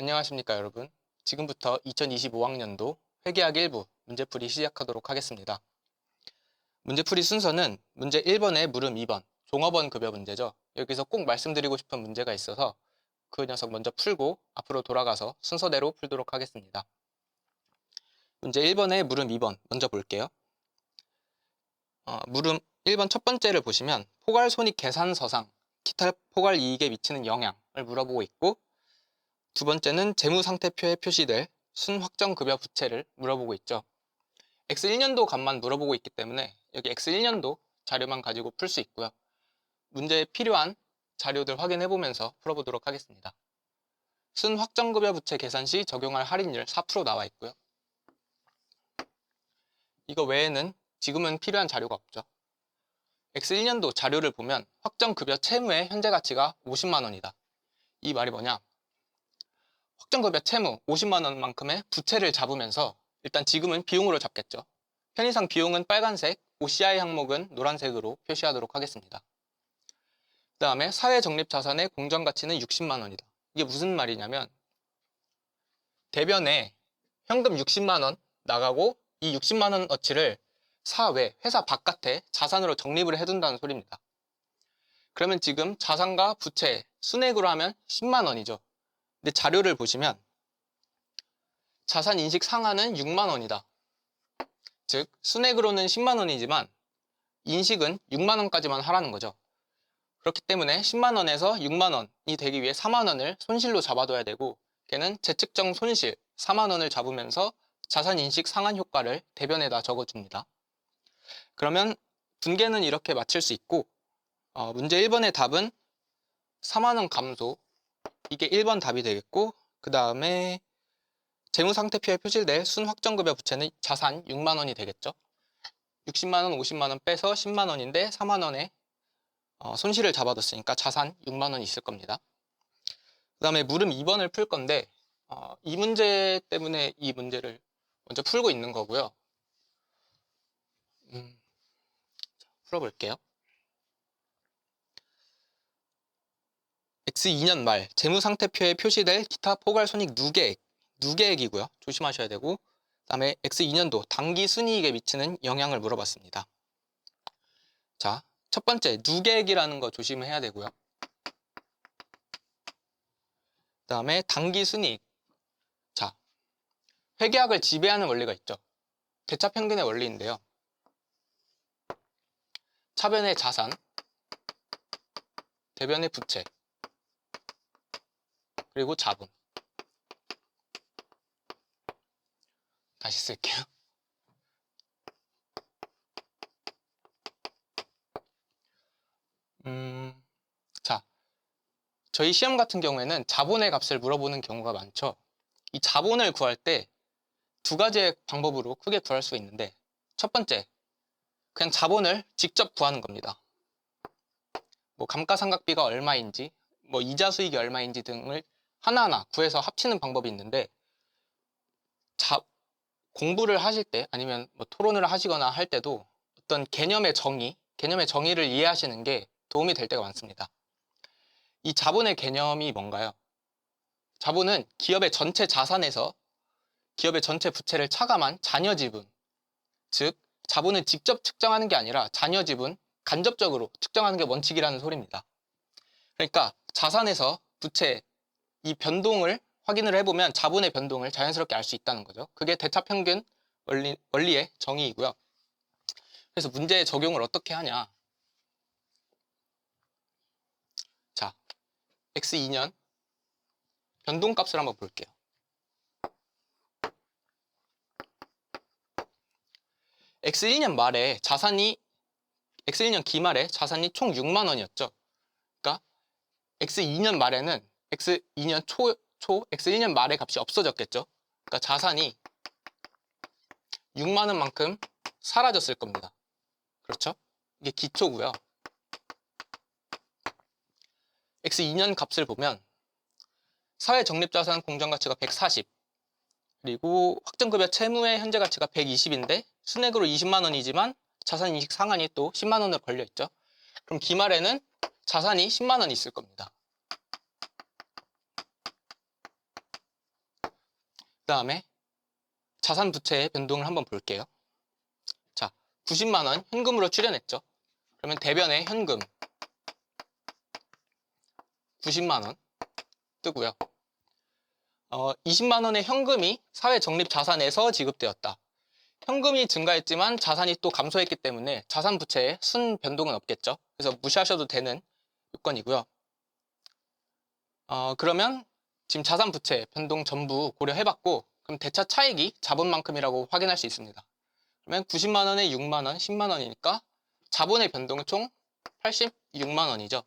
안녕하십니까 여러분. 지금부터 2025학년도 회계학 1부 문제풀이 시작하도록 하겠습니다. 문제풀이 순서는 문제 1번에 물음 2번, 종업원 급여 문제죠. 여기서 꼭 말씀드리고 싶은 문제가 있어서 그 녀석 먼저 풀고 앞으로 돌아가서 순서대로 풀도록 하겠습니다. 문제 1번에 물음 2번 먼저 볼게요. 물음 1번 첫 번째를 보시면 포괄손익 계산서상 기타 포괄 이익에 미치는 영향을 물어보고 있고, 두 번째는 재무상태표에 표시될 순확정급여 부채를 물어보고 있죠. X1년도 값만 물어보고 있기 때문에 여기 X1년도 자료만 가지고 풀 수 있고요. 문제에 필요한 자료들 확인해 보면서 풀어보도록 하겠습니다. 순확정급여 부채 계산 시 적용할 할인율 4% 나와 있고요. 이거 외에는 지금은 필요한 자료가 없죠. X1년도 자료를 보면 확정급여 채무의 현재 가치가 50만 원이다. 이 말이 뭐냐? 확정급여 채무 50만 원만큼의 부채를 잡으면서 일단 지금은 비용으로 잡겠죠. 편의상 비용은 빨간색, OCI 항목은 노란색으로 표시하도록 하겠습니다. 그 다음에 사회적립자산의 공정가치는 60만 원이다. 이게 무슨 말이냐면 대변에 현금 60만 원 나가고 이 60만 원어치를 사외, 회사 바깥에 자산으로 적립을 해둔다는 소리입니다. 그러면 지금 자산과 부채 순액으로 하면 10만 원이죠. 근데 자료를 보시면 자산 인식 상한은 6만 원이다. 즉 순액으로는 10만 원이지만 인식은 6만 원까지만 하라는 거죠. 그렇기 때문에 10만 원에서 6만 원이 되기 위해 4만 원을 손실로 잡아둬야 되고, 걔는 재측정 손실 4만 원을 잡으면서 자산 인식 상한 효과를 대변에다 적어줍니다. 그러면 분계는 이렇게 맞출 수 있고, 문제 1번의 답은 4만 원 감소, 이게 1번 답이 되겠고, 그 다음에 재무상태표에 표시될 순확정급여 부채는 자산 6만 원이 되겠죠. 60만 원, 50만 원 빼서 10만 원인데 4만 원에 손실을 잡아뒀으니까 자산 6만 원이 있을 겁니다. 그 다음에 물음 2번을 풀 건데 이 문제 때문에 이 문제를 먼저 풀고 있는 거고요. 풀어볼게요. X2년 말 재무상태표에 표시될 기타 포괄손익 누계액이고요. 조심하셔야 되고, 그 다음에 X2년도 당기순이익에 미치는 영향을 물어봤습니다. 자, 첫 번째 누계액이라는 거 조심해야 되고요. 그 다음에 당기순이익. 자, 회계학을 지배하는 원리가 있죠. 대차평균의 원리인데요. 차변의 자산, 대변의 부채, 그리고 자본. 다시 쓸게요. 자, 저희 시험 같은 경우에는 자본의 값을 물어보는 경우가 많죠. 이 자본을 구할 때 두 가지의 방법으로 크게 구할 수 있는데, 첫 번째, 그냥 자본을 직접 구하는 겁니다. 뭐 감가상각비가 얼마인지, 뭐 이자 수익이 얼마인지 등을 하나하나 구해서 합치는 방법이 있는데, 공부를 하실 때 아니면 뭐 토론을 하시거나 할 때도 어떤 개념의 정의를 이해하시는 게 도움이 될 때가 많습니다. 이 자본의 개념이 뭔가요? 자본은 기업의 전체 자산에서 기업의 전체 부채를 차감한 잔여 지분, 즉 자본을 직접 측정하는 게 아니라 잔여 지분 간접적으로 측정하는 게 원칙이라는 소리입니다. 그러니까 자산에서 부채 이 변동을 확인을 해보면 자본의 변동을 자연스럽게 알 수 있다는 거죠. 그게 대차평균 원리의 정의이고요. 그래서 문제의 적용을 어떻게 하냐. 자, X2년 변동값을 한번 볼게요. X1년 기말에 자산이 총 6만 원이었죠. 그러니까 X2년 말에는 X2년 X1년 말의 값이 없어졌겠죠. 그러니까 자산이 6만 원만큼 사라졌을 겁니다. 그렇죠? 이게 기초고요. X2년 값을 보면 사회적립자산 공정가치가 140, 그리고 확정급여 채무의 현재 가치가 120인데 순액으로 20만 원이지만 자산 인식 상한이 또 10만 원으로 걸려 있죠. 그럼 기말에는 자산이 10만 원 있을 겁니다. 다음에 자산 부채의 변동을 한번 볼게요. 자, 90만 원 현금으로 출연했죠. 그러면 대변에 현금 90만 원 뜨고요. 20만 원의 현금이 사회적립자산에서 지급되었다. 현금이 증가했지만 자산이 또 감소했기 때문에 자산 부채에 순 변동은 없겠죠. 그래서 무시하셔도 되는 요건이고요. 그러면 지금 자산 부채 변동 전부 고려해봤고, 그럼 대차 차익이 자본만큼이라고 확인할 수 있습니다. 그러면 90만 원에 6만 원, 10만 원이니까 자본의 변동은 총 86만 원이죠.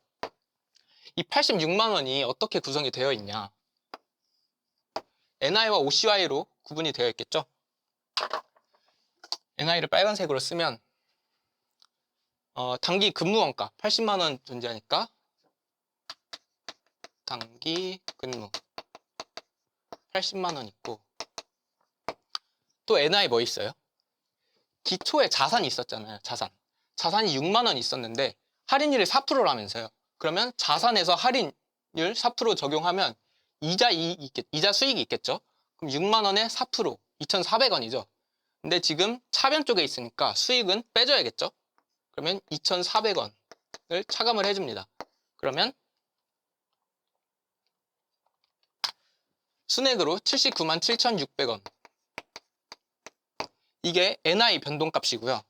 이 86만 원이 어떻게 구성이 되어 있냐? NI와 OCY로 구분이 되어 있겠죠. NI를 빨간색으로 쓰면 단기 근무원가 80만 원 존재하니까 단기 근무 80만 원 있고, 또 NI 뭐 있어요? 기초에 자산이 있었잖아요. 자산이 6만 원 있었는데 할인율이 4%라면서요. 그러면 자산에서 할인율 4% 적용하면 이자 수익이 있겠죠. 그럼 6만 원에 4%, 2,400원이죠. 근데 지금 차변 쪽에 있으니까 수익은 빼줘야겠죠. 그러면 2,400원을 차감을 해줍니다. 그러면 순액으로 79만 7,600원. 이게 NI 변동값이고요.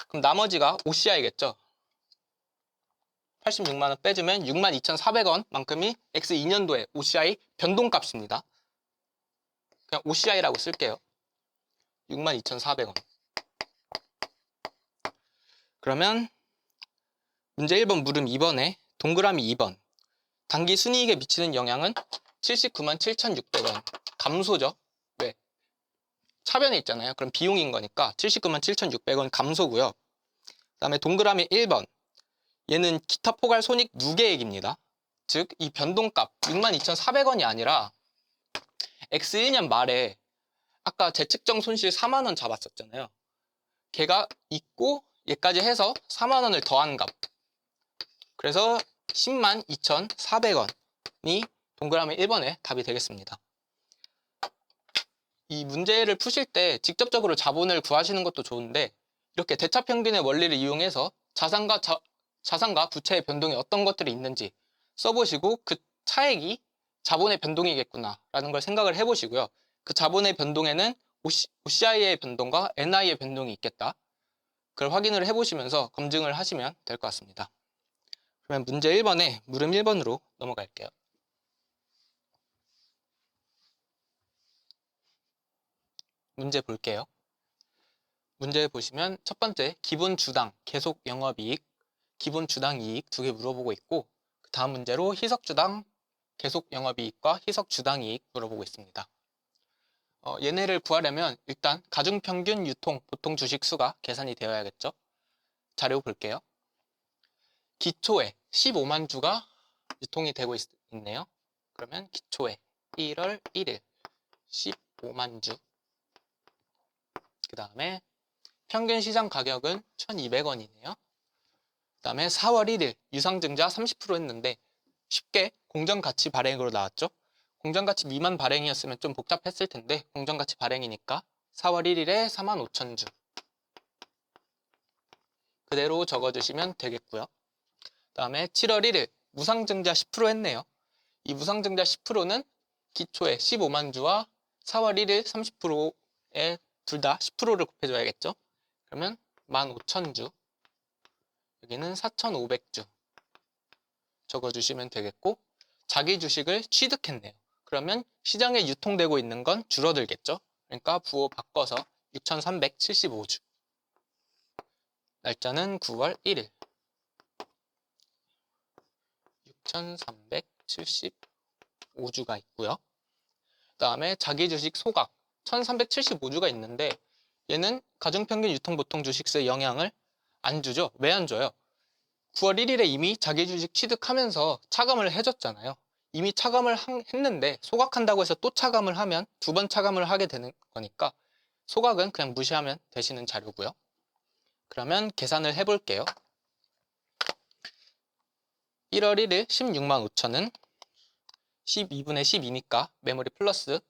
그럼 나머지가 OCI겠죠. 86만 원 빼주면 62,400원 만큼이 X2년도의 OCI 변동값입니다. 그냥 OCI라고 쓸게요. 62,400원. 그러면 문제 1번 물음 2번에 동그라미 2번. 단기 순이익에 미치는 영향은 79만 7,600원. 감소죠. 왜? 차변에 있잖아요. 그럼 비용인 거니까 79만 7,600원 감소고요. 그 다음에 동그라미 1번. 얘는 기타 포괄 손익 누계액입니다. 즉, 이 변동값 62,400원이 아니라 X1년 말에 아까 재측정 손실 4만 원 잡았었잖아요. 걔가 있고 얘까지 해서 4만 원을 더한 값. 그래서 10만 2,400원이 동그라미 1번에 답이 되겠습니다. 이 문제를 푸실 때 직접적으로 자본을 구하시는 것도 좋은데, 이렇게 대차평균의 원리를 이용해서 자산과 부채의 변동이 어떤 것들이 있는지 써보시고 그 차액이 자본의 변동이겠구나 라는 걸 생각을 해보시고요. 그 자본의 변동에는 OCI의 변동과 NI의 변동이 있겠다. 그걸 확인을 해보시면서 검증을 하시면 될 것 같습니다. 그러면 문제 1번에 물음 1번으로 넘어갈게요. 문제 볼게요. 문제 보시면 첫 번째 기본 주당, 계속 영업이익, 기본 주당 이익 두 개 물어보고 있고, 그 다음 문제로 희석 주당, 계속 영업이익과 희석 주당 이익 물어보고 있습니다. 얘네를 구하려면 일단 가중평균 유통 보통 주식 수가 계산이 되어야겠죠. 자료 볼게요. 기초에 15만 주가 유통이 되고 있네요. 그러면 기초에 1월 1일 15만 주. 그 다음에 평균 시장 가격은 1,200원이네요. 그 다음에 4월 1일 유상증자 30% 했는데 쉽게 공정가치 발행으로 나왔죠. 공정가치 미만 발행이었으면 좀 복잡했을 텐데 공정가치 발행이니까 4월 1일에 45,000주 그대로 적어주시면 되겠고요. 그 다음에 7월 1일 무상증자 10% 했네요. 이 무상증자 10%는 기초에 15만 주와 4월 1일 30%에 둘 다 10%를 곱해줘야겠죠. 그러면 15,000주, 여기는 4,500주 적어주시면 되겠고, 자기 주식을 취득했네요. 그러면 시장에 유통되고 있는 건 줄어들겠죠. 그러니까 부호 바꿔서 6,375주. 날짜는 9월 1일. 6,375주가 있고요. 그 다음에 자기 주식 소각 1,375주가 있는데 얘는 가중평균 유통보통 주식수의 영향을 안 주죠. 왜 안 줘요? 9월 1일에 이미 자기 주식 취득하면서 차감을 해줬잖아요. 이미 차감을 했는데 소각한다고 해서 또 차감을 하면 두 번 차감을 하게 되는 거니까 소각은 그냥 무시하면 되시는 자료고요. 그러면 계산을 해볼게요. 1월 1일 16만 5천은 12분의 12니까 메모리 플러스,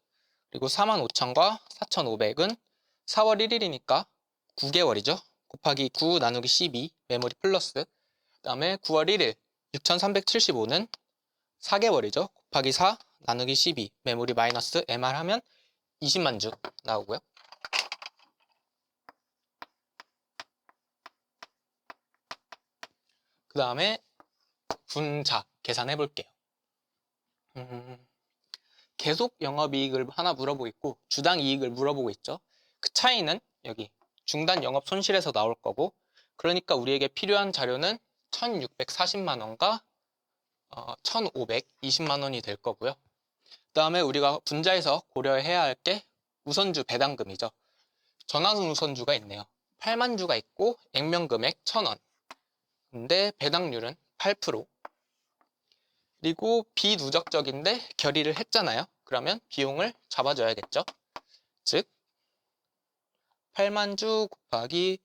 그리고 45,000과 4,500은 4월 1일이니까 9개월이죠. 곱하기 9 나누기 12 메모리 플러스, 그 다음에 9월 1일 6,375는 4개월이죠. 곱하기 4 나누기 12 메모리 마이너스 MR 하면 20만 주 나오고요. 그 다음에 분자 계산해 볼게요. 계속 영업이익을 하나 물어보고 있고 주당 이익을 물어보고 있죠. 그 차이는 여기 중단 영업 손실에서 나올 거고, 그러니까 우리에게 필요한 자료는 1,640만 원과 1,520만 원이 될 거고요. 그 다음에 우리가 분자에서 고려해야 할 게 우선주 배당금이죠. 전환 우선주가 있네요. 8만 주가 있고 액면 금액 1,000원. 근데 배당률은 8%. 그리고 비누적적인데 결의를 했잖아요. 그러면 비용을 잡아줘야겠죠. 즉 8만 주 곱하기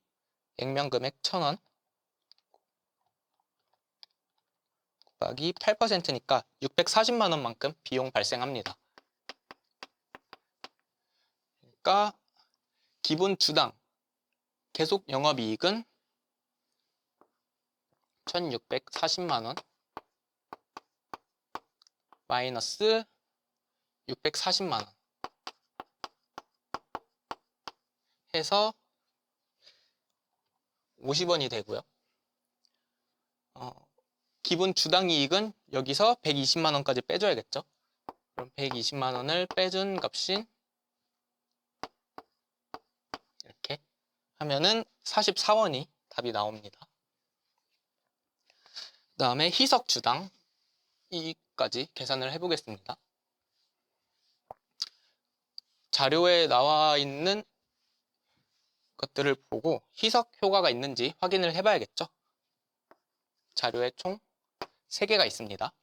액면 금액 1,000원 곱하기 8%니까 640만 원만큼 비용 발생합니다. 그러니까 기본 주당 계속 영업이익은 1,640만 원 마이너스 640만 원 해서 50원이 되고요. 기본 주당 이익은 여기서 120만 원까지 빼줘야겠죠. 그럼 120만 원을 빼준 값인 이렇게 하면은 44원이 답이 나옵니다. 그 다음에 희석 주당 이익까지 계산을 해보겠습니다. 자료에 나와 있는 것들을 보고 희석 효과가 있는지 확인을 해봐야겠죠. 자료에 총 3개가 있습니다.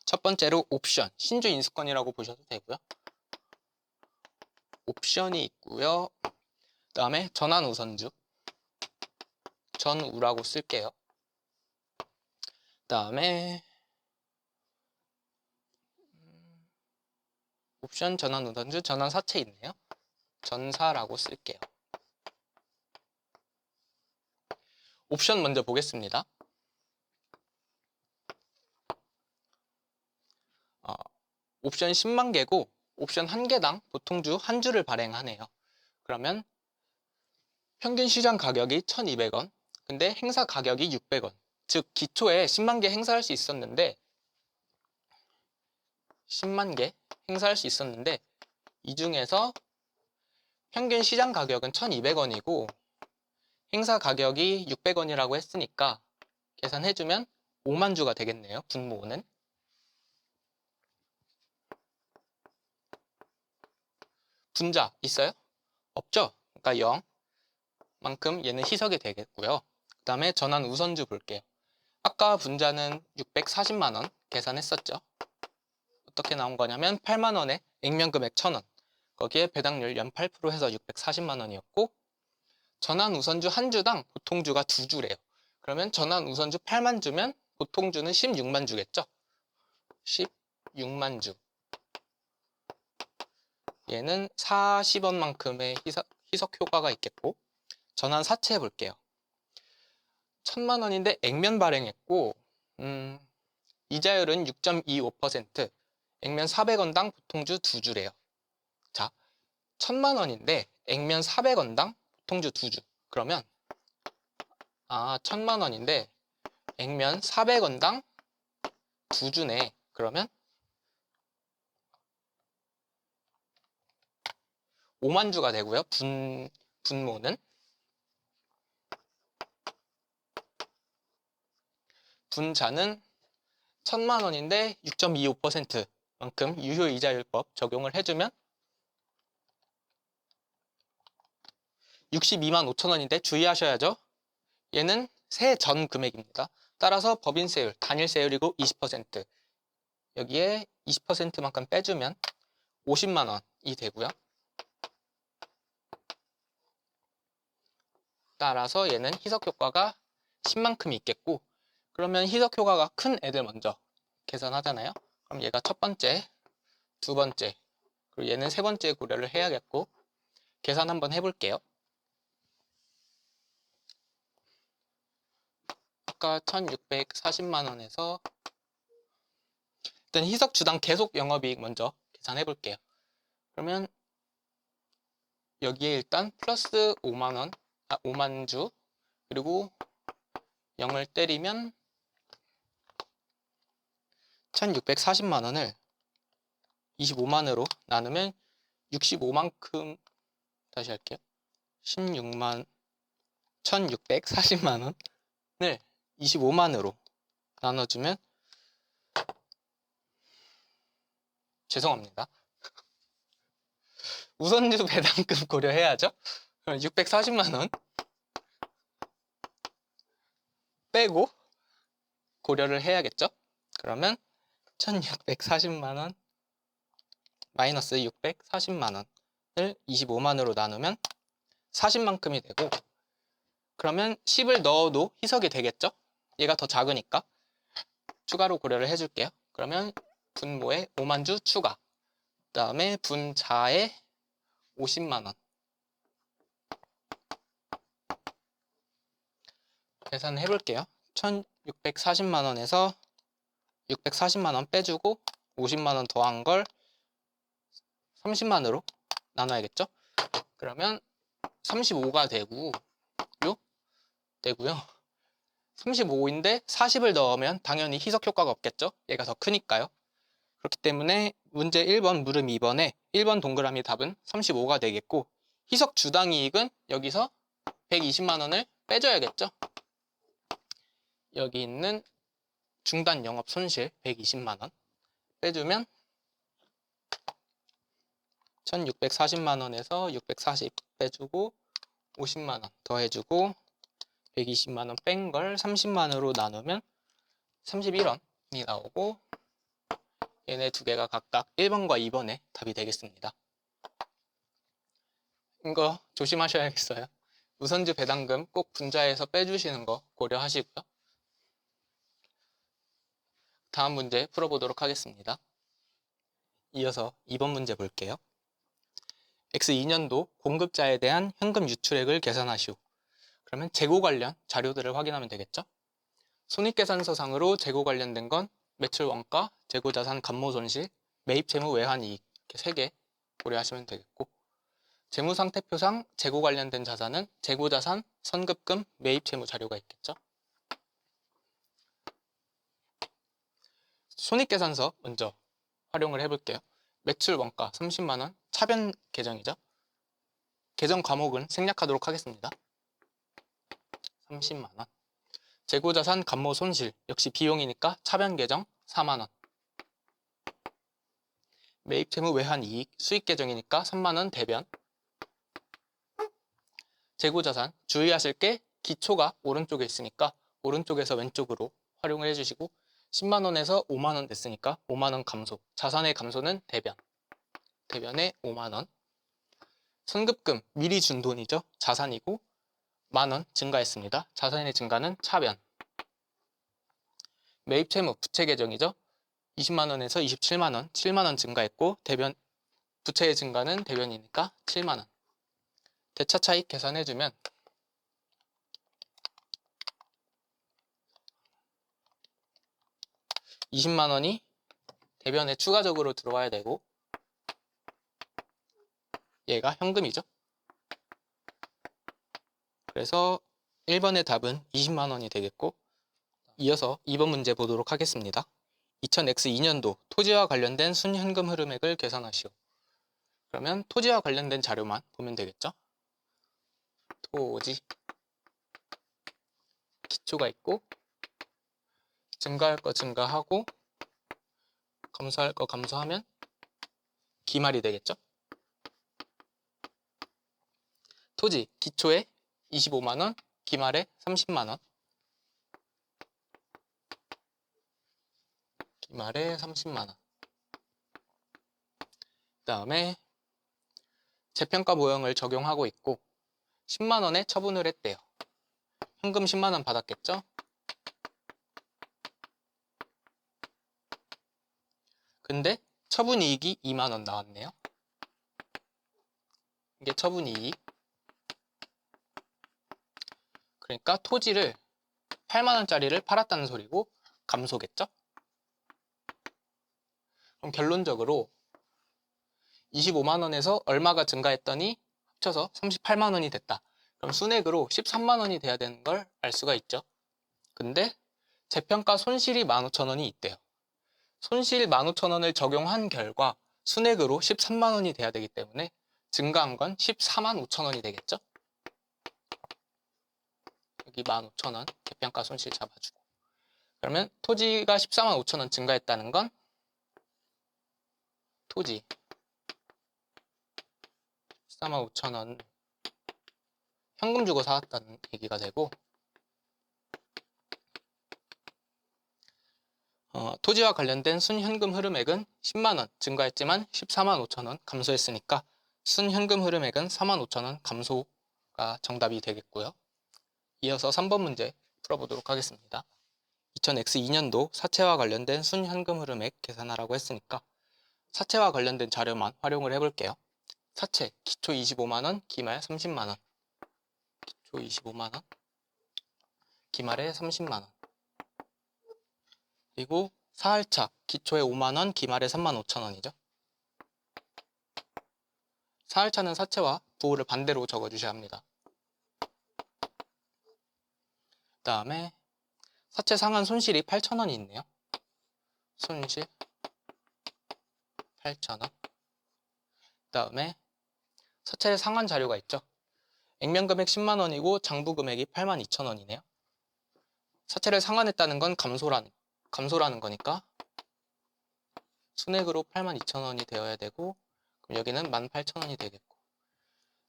첫 번째로 옵션, 신주 인수권이라고 보셔도 되고요. 옵션이 있고요. 그 다음에 전환 우선주, 전우라고 쓸게요. 그 다음에 옵션, 전환 우선주, 전환 사채 있네요. 전사라고 쓸게요. 옵션 먼저 보겠습니다. 옵션 10만 개고 옵션 1개당 보통주 1주를 발행하네요. 그러면 평균 시장 가격이 1,200원, 근데 행사 가격이 600원. 즉 기초에 10만 개 행사할 수 있었는데 10만 개 행사할 수 있었는데 이 중에서 평균 시장 가격은 1,200원이고 행사 가격이 600원이라고 했으니까 계산해주면 5만 주가 되겠네요. 분모는. 분자 있어요? 없죠? 그러니까 0만큼 얘는 희석이 되겠고요. 그 다음에 전환 우선주 볼게요. 아까 분자는 640만 원 계산했었죠. 어떻게 나온 거냐면 8만 원에 액면 금액 1,000원, 거기에 배당률 연 8% 해서 640만 원이었고 전환 우선주 한 주당 보통주가 2주래요. 그러면 전환 우선주 8만 주면 보통주는 16만 주겠죠. 16만 주. 얘는 40원만큼의 희석 효과가 있겠고, 전환 사채 해볼게요. 1,000만 원인데 액면 발행했고 이자율은 6.25%, 액면 400원당 보통주 2주래요. 자, 1,000만 원인데 액면 400원당 보통주 2주. 그러면 1,000만 원인데 액면 400원당 2주네. 그러면 5만 주가 되고요. 분모는 분자는 1,000만 원인데 6.25%만큼 유효이자율법 적용을 해주면 62만 5천 원인데 주의하셔야죠. 얘는 세 전 금액입니다. 따라서 법인세율, 단일세율이고 20%. 여기에 20%만큼 빼주면 50만 원이 되고요. 따라서 얘는 희석 효과가 10만큼이 있겠고, 그러면 희석 효과가 큰 애들 먼저 계산하잖아요. 그럼 얘가 첫 번째, 두 번째, 그리고 얘는 세 번째 고려를 해야겠고, 계산 한번 해볼게요. 아까 1640만 원에서 일단 희석 주당 계속 영업이익 먼저 계산해 볼게요. 그러면 여기에 일단 플러스 5만 원, 5만 주, 그리고 0을 때리면 1640만 원을 25만으로 나누면 65만큼, 다시 할게요. 1640만 원을 25만으로 나눠주면, 죄송합니다. 우선주 배당금 고려해야죠. 그럼 640만 원 빼고 고려를 해야겠죠. 그러면 1640만 원 마이너스 640만 원을 25만으로 나누면 40만큼이 되고, 그러면 10을 넣어도 희석이 되겠죠. 얘가 더 작으니까 추가로 고려를 해줄게요. 그러면 분모에 5만 주 추가, 그 다음에 분자에 50만 원 계산해 볼게요. 1640만 원에서 640만 원 빼주고 50만 원 더한 걸 30만으로 나눠야겠죠. 그러면 35가 되고요. 35인데 40을 넣으면 당연히 희석 효과가 없겠죠. 얘가 더 크니까요. 그렇기 때문에 문제 1번 물음 2번에 1번 동그라미 답은 35가 되겠고, 희석 주당 이익은 여기서 120만 원을 빼줘야겠죠. 여기 있는 중단 영업 손실 120만 원 빼주면 1640만 원에서 640 빼주고 50만 원 더해주고 120만 원 뺀 걸 30만으로 나누면 31원이 나오고, 얘네 두 개가 각각 1번과 2번의 답이 되겠습니다. 이거 조심하셔야겠어요. 우선주 배당금 꼭 분자에서 빼주시는 거 고려하시고요. 다음 문제 풀어보도록 하겠습니다. 이어서 2번 문제 볼게요. X2년도 공급자에 대한 현금 유출액을 계산하시오. 그러면 재고 관련 자료들을 확인하면 되겠죠. 손익계산서상으로 재고 관련된 건 매출 원가, 재고자산 감모손실, 매입재무 외환이익 이렇게 3개 고려하시면 되겠고, 재무상태표상 재고 관련된 자산은 재고자산, 선급금, 매입재무 자료가 있겠죠. 손익계산서 먼저 활용을 해볼게요. 매출 원가 30만 원, 차변 계정이죠. 계정 과목은 생략하도록 하겠습니다. 30만 원. 재고자산 감모 손실 역시 비용이니까 차변 계정 4만 원. 매입 채무 외환 이익 수익 계정이니까 3만 원 대변. 재고자산 주의하실 게 기초가 오른쪽에 있으니까 오른쪽에서 왼쪽으로 활용을 해주시고, 10만 원에서 5만 원 됐으니까 5만 원 감소. 자산의 감소는 대변. 대변에 5만 원. 선급금 미리 준 돈이죠. 자산이고 만원 증가했습니다. 자산의 증가는 차변. 매입 채무 부채 계정이죠. 20만 원에서 27만 원, 7만 원 증가했고 대변 부채의 증가는 대변이니까 7만 원. 대차 차익 계산해주면 20만 원이 대변에 추가적으로 들어와야 되고, 얘가 현금이죠. 그래서 1번의 답은 20만 원이 되겠고, 이어서 2번 문제 보도록 하겠습니다. 2000X2년도 토지와 관련된 순현금 흐름액을 계산하시오. 그러면 토지와 관련된 자료만 보면 되겠죠. 토지 기초가 있고, 증가할 거 증가하고 감소할 거 감소하면 기말이 되겠죠. 토지 기초에 25만 원, 기말에 30만 원. 기말에 30만 원. 그다음에 재평가 모형을 적용하고 있고 10만 원에 처분을 했대요. 현금 10만 원 받았겠죠? 근데 처분 이익이 2만 원 나왔네요. 이게 처분 이익. 그러니까 토지를 8만 원짜리를 팔았다는 소리고 감소겠죠? 그럼 결론적으로 25만 원에서 얼마가 증가했더니 합쳐서 38만 원이 됐다. 그럼 순액으로 13만 원이 돼야 되는 걸 알 수가 있죠. 근데 재평가 손실이 15,000원이 있대요. 손실 15,000원을 적용한 결과 순액으로 13만 원이 돼야 되기 때문에 증가한 건 14만 5천 원이 되겠죠? 여기 15,000원 재평가 손실 잡아주고. 그러면 토지가 14만 5천 원 증가했다는 건 토지 14만 5천 원 현금 주고 사왔다는 얘기가 되고, 토지와 관련된 순현금 흐름액은 10만 원 증가했지만 14만 5천 원 감소했으니까 순현금 흐름액은 4만 5천 원 감소가 정답이 되겠고요. 이어서 3번 문제 풀어보도록 하겠습니다. 2000X2년도 사채와 관련된 순현금 흐름액 계산하라고 했으니까 사채와 관련된 자료만 활용을 해볼게요. 사채 기초 25만 원, 기말 30만 원. 기초 25만 원, 기말에 30만 원. 그리고 사할차 기초에 5만 원, 기말에 3만 5천 원이죠. 사할차는 사채와 부호를 반대로 적어주셔야 합니다. 그 다음에 사채 상한 손실이 8,000원이 있네요. 손실 8,000원. 그 다음에 사채 상한 자료가 있죠. 액면금액 10만 원이고 장부금액이 8만 2천 원이네요. 사채를 상환했다는 건 감소라는 거니까 순액으로 8만 2천 원이 되어야 되고, 그럼 여기는 18,000원이 되겠고,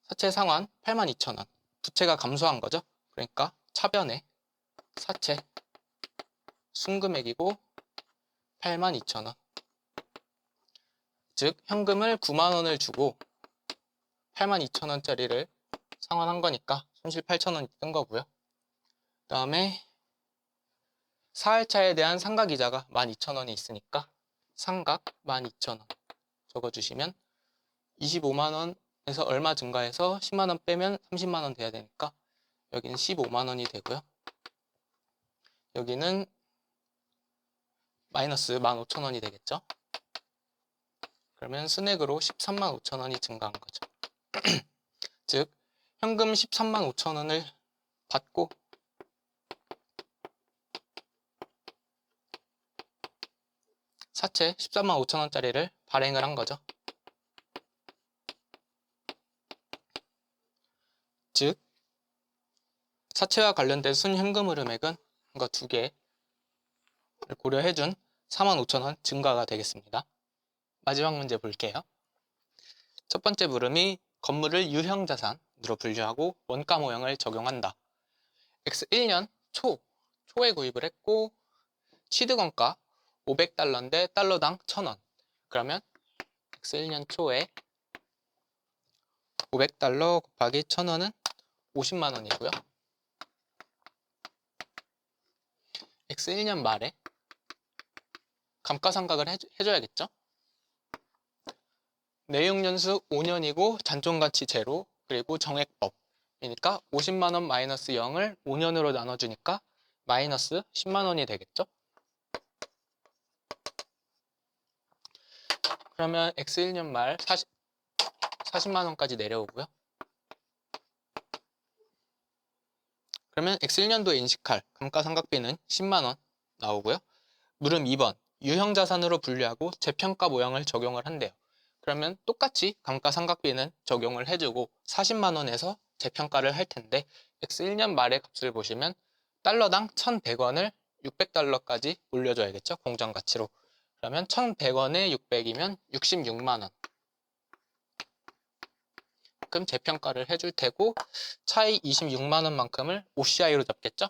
사채 상환 8만 2천 원, 부채가 감소한 거죠. 그러니까 차변에 사채 순금액이고 8만 2천 원, 즉 현금을 9만 원을 주고 8만 2천 원짜리를 상환한 거니까 손실 8천 원이 뜬 거고요. 그 다음에 사할차에 대한 상각이자가 12,000원이 있으니까 상각 12,000원 적어주시면 25만 원에서 얼마 증가해서 10만 원 빼면 30만 원 돼야 되니까 여기는 15만 원이 되고요. 여기는 마이너스 15,000원이 되겠죠. 그러면 순액으로 13만 5천 원이 증가한 거죠. 즉 현금 13만 5천 원을 받고 사채 13만 5천 원짜리를 발행을 한 거죠. 즉 사채와 관련된 순현금 흐름액은 이거 두 개를 고려해준 4만 5천 원 증가가 되겠습니다. 마지막 문제 볼게요. 첫 번째 물음이 건물을 유형자산으로 분류하고 원가 모형을 적용한다. X1년 초에 구입을 했고 취득원가 500달러인데 달러당 1,000원. 그러면 X1년 초에 500달러 곱하기 1,000원은 50만 원이고요. X1년 말에 감가상각을 해줘야겠죠? 내용연수 5년이고 잔존가치 제로, 그리고 정액법이니까 50만 원 마이너스 0을 5년으로 나눠주니까 마이너스 10만 원이 되겠죠? 그러면 X1년 말 40만 원까지 내려오고요. 그러면 X1년도에 인식할 감가상각비는 10만 원 나오고요. 물음 2번, 유형자산으로 분류하고 재평가 모형을 적용을 한대요. 그러면 똑같이 감가상각비는 적용을 해주고 40만 원에서 재평가를 할 텐데 X1년 말의 값을 보시면 달러당 1,100원을 600달러까지 올려줘야겠죠? 공정가치로. 그러면 1,100원에 600이면 66만 원. 그럼 재평가를 해줄 테고 차이 26만 원만큼을 OCI로 잡겠죠?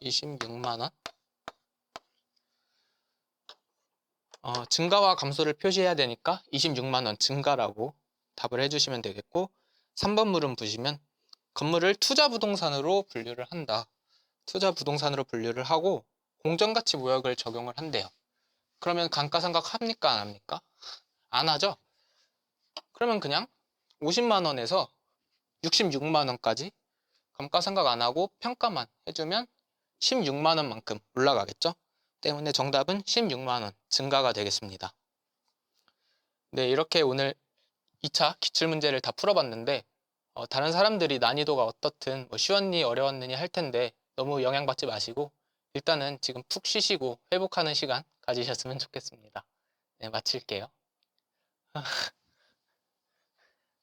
26만 원. 증가와 감소를 표시해야 되니까 26만 원 증가라고 답을 해주시면 되겠고, 3번 물음 보시면 건물을 투자부동산으로 분류를 한다. 투자부동산으로 분류를 하고 공정가치 모형을 적용을 한대요. 그러면 감가상각 합니까 안 합니까? 안 하죠? 그러면 그냥 50만 원에서 66만 원까지 감가상각 안 하고 평가만 해주면 16만 원만큼 올라가겠죠? 때문에 정답은 16만 원 증가가 되겠습니다. 네, 이렇게 오늘 2차 기출문제를 다 풀어봤는데 다른 사람들이 난이도가 어떻든 쉬웠니 어려웠느니 할 텐데 너무 영향받지 마시고 일단은 지금 푹 쉬시고 회복하는 시간 가지셨으면 좋겠습니다. 네, 마칠게요.